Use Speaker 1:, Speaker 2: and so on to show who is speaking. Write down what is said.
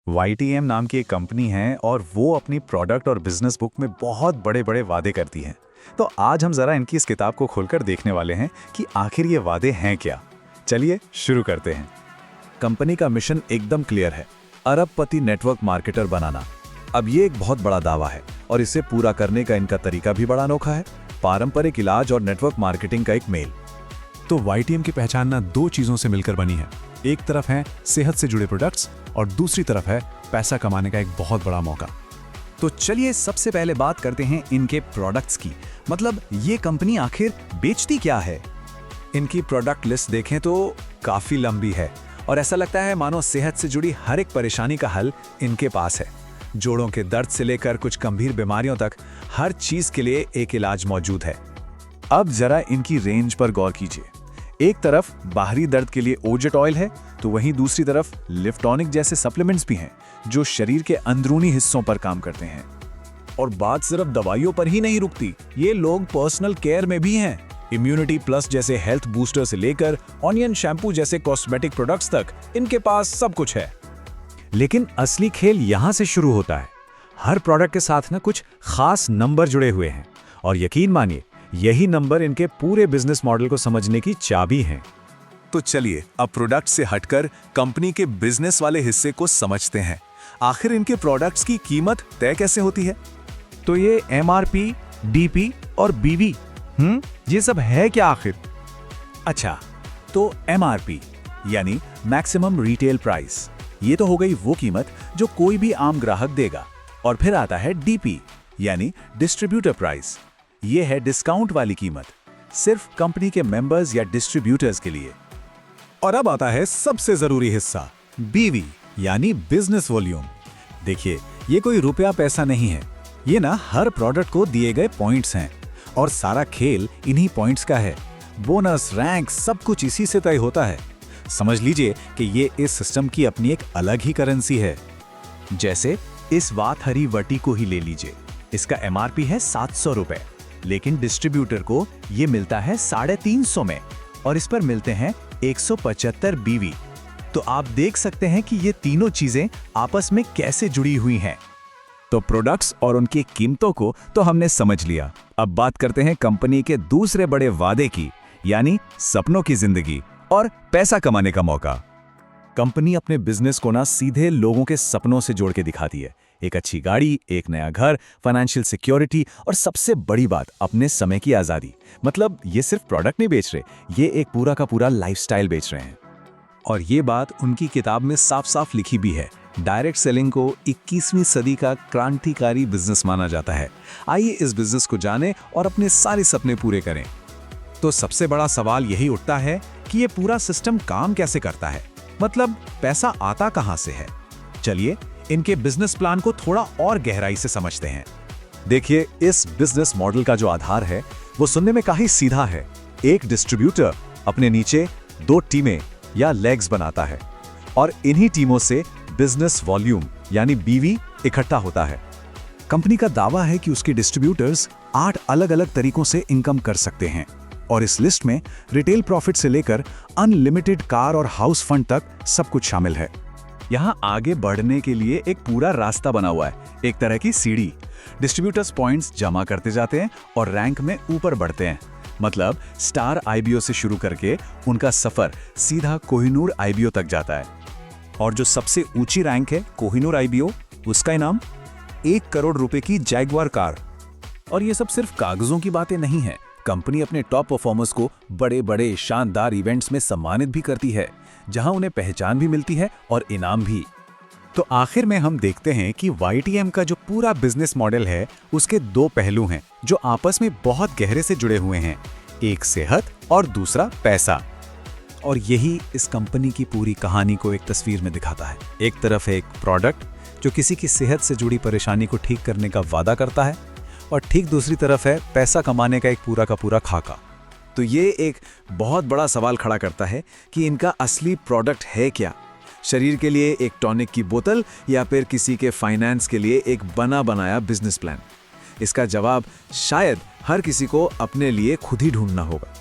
Speaker 1: YTM नाम की एक कंपनी है और वो अपनी प्रोडक्ट और बिजनेस बुक में बहुत बड़े बड़े वादे करती है। तो आज हम जरा इनकी इस किताब को खोलकर देखने वाले हैं कि आखिर ये वादे हैं क्या। चलिए शुरू करते हैं।
Speaker 2: कंपनी का मिशन एकदम क्लियर है, अरबपति नेटवर्क मार्केटर बनाना। अब ये एक बहुत बड़ा दावा है और इसे पूरा करने का इनका तरीका भी बड़ा अनोखा है, पारंपरिक इलाज और नेटवर्क मार्केटिंग का एक मेल।
Speaker 3: तो YTM की पहचान ना दो चीजों से मिलकर बनी है। एक तरफ है सेहत से जुड़े प्रोडक्ट्स और दूसरी तरफ है पैसा कमाने का एक बहुत बड़ा मौका।
Speaker 2: तो चलिए सबसे पहले बात करते हैं इनके प्रोडक्ट्स की, मतलब ये कंपनी आखिर बेचती क्या है। इनकी प्रोडक्ट लिस्ट देखें तो काफी लंबी है और ऐसा लगता है मानो सेहत से जुड़ी हर एक परेशानी का हल इनके पास है। जोड़ों के दर्द से लेकर कुछ गंभीर बीमारियों तक हर चीज के लिए एक इलाज मौजूद है। अब जरा इनकी रेंज पर गौर कीजिए। एक तरफ बाहरी दर्द के लिए ओजेट ऑयल है, तो वहीं दूसरी तरफ लिफ्टॉनिक जैसे सप्लीमेंट्स भी हैं जो शरीर के अंदरूनी हिस्सों पर काम करते हैं। और बात सिर्फ दवाइयों पर ही नहीं रुकती, ये लोग पर्सनल केयर में भी हैं। इम्यूनिटी प्लस जैसे हेल्थ बूस्टर से लेकर ऑनियन शैम्पू जैसे कॉस्मेटिक प्रोडक्ट्स तक इनके पास सब कुछ है। लेकिन असली खेल यहां से शुरू होता है। हर प्रोडक्ट के साथ ना कुछ खास नंबर जुड़े हुए हैं और यकीन मानिए यही नंबर इनके पूरे बिजनेस मॉडल को समझने की चाबी हैं। तो चलिए अब प्रोडक्ट से हटकर कंपनी के बिजनेस वाले हिस्से को समझते हैं। आखिर इनके प्रोडक्ट्स की कीमत तय कैसे होती है? तो ये MRP, DP और BV, ये सब है क्या आखिर? अच्छा, तो MRP यानी मैक्सिमम रिटेल प्राइस, ये तो हो गई वो कीमत जो कोई भी आम ग्राहक देगा। और फिर आता है DP यानी डिस्ट्रीब्यूटर प्राइस, ये है डिस्काउंट वाली कीमत, सिर्फ कंपनी के मेंबर्स या डिस्ट्रीब्यूटर्स के लिए। और अब आता है सबसे जरूरी हिस्सा, BV यानी बिजनेस वॉल्यूम। देखिए ये कोई रुपया पैसा नहीं है, ये ना हर प्रोडक्ट को दिए गए पॉइंट्स हैं और सारा खेल इन्हीं पॉइंट्स का है। बोनस, रैंक सब कुछ इसी से तय होता है। समझ लीजिए कि ये इस सिस्टम की अपनी एक अलग ही करेंसी है। जैसे इस वात हरी वटी को ही ले लीजिए, इसका MRP है 700 रुपए, लेकिन डिस्ट्रीब्यूटर को ये मिलता है 350 में और इस पर मिलते हैं 175 BV। तो आप देख सकते हैं कि ये तीनों चीजें आपस में कैसे जुड़ी हुई हैं। तो प्रोडक्ट्स और उनकी कीमतों को तो हमने समझ लिया। अब बात करते हैं कंपनी के दूसरे बड़े वादे की, यानी सपनों की जिंदगी और पैसा कमाने का मौका। कंपनी अपने बिजनेस को ना सीधे लोगों के सपनों से जोड़ के दिखाती है। एक अच्छी गाड़ी, एक नया घर, फाइनेंशियल सिक्योरिटी और सबसे बड़ी बात अपने समय की आजादी। मतलब ये सिर्फ प्रोडक्ट नहीं बेच रहे, ये एक पूरा का पूरा लाइफस्टाइल बेच रहे हैं। और ये बात उनकी किताब में साफ साफ लिखी भी है। डायरेक्ट सेलिंग को 21वीं सदी का क्रांतिकारी बिजनेस माना जाता है। आइए इस बिजनेस को जानें और अपने सारे सपने पूरे करें। तो सबसे बड़ा सवाल यही उठता है कि ये पूरा सिस्टम काम कैसे करता है, मतलब पैसा आता कहां से है। चलिए इनके बिजनेस प्लान को थोड़ा और गहराई से समझते हैं। देखिए इस बिजनेस मॉडल का जो आधार है वो सुनने में काफी सीधा है। एक डिस्ट्रीब्यूटर अपने नीचे 2 टीमें या लेग्स बनाता है और इन्हीं टीमों से बिजनेस वॉल्यूम यानी BV इकट्ठा होता है। कंपनी का दावा है कि उसके डिस्ट्रीब्यूटर्स 8 अलग अलग तरीकों से इनकम कर सकते हैं और इस लिस्ट में रिटेल प्रॉफिट से लेकर अनलिमिटेड कार और हाउस फंड तक सब कुछ शामिल है। यहाँ आगे बढ़ने के लिए एक पूरा रास्ता बना हुआ है, एक तरह की सीढ़ी। डिस्ट्रीब्यूटर्स पॉइंट्स जमा करते जाते हैं और रैंक में ऊपर बढ़ते हैं। मतलब स्टार IBO से शुरू करके उनका सफर सीधा कोहिनूर IBO तक जाता है। और जो सबसे ऊंची रैंक है कोहिनूर IBO, उसका इनाम 1 करोड़ रुपए की जैगुआर कार। और ये सब सिर्फ कागजों की बातें नहीं है। कंपनी अपने टॉप परफॉर्मर्स को बड़े बड़े शानदार इवेंट्स में सम्मानित भी करती है, जहां उन्हें पहचान भी मिलती है और इनाम भी। तो आखिर में हम देखते हैं कि YTM का जो पूरा बिजनेस मॉडल है उसके 2 पहलू हैं जो आपस में बहुत गहरे से जुड़े हुए हैं, एक सेहत और दूसरा पैसा। और यही इस कंपनी की पूरी कहानी को एक तस्वीर में दिखाता है। एक तरफ है एक प्रोडक्ट जो किसी की सेहत से जुड़ी परेशानी को ठीक करने का वादा करता है और ठीक दूसरी तरफ है पैसा कमाने का एक पूरा का पूरा खाका। तो ये एक बहुत बड़ा सवाल खड़ा करता है कि इनका असली प्रोडक्ट है क्या? शरीर के लिए एक टॉनिक की बोतल या फिर किसी के फाइनेंस के लिए एक बना बनाया बिजनेस प्लान? इसका जवाब शायद हर किसी को अपने लिए खुद ही ढूंढना होगा।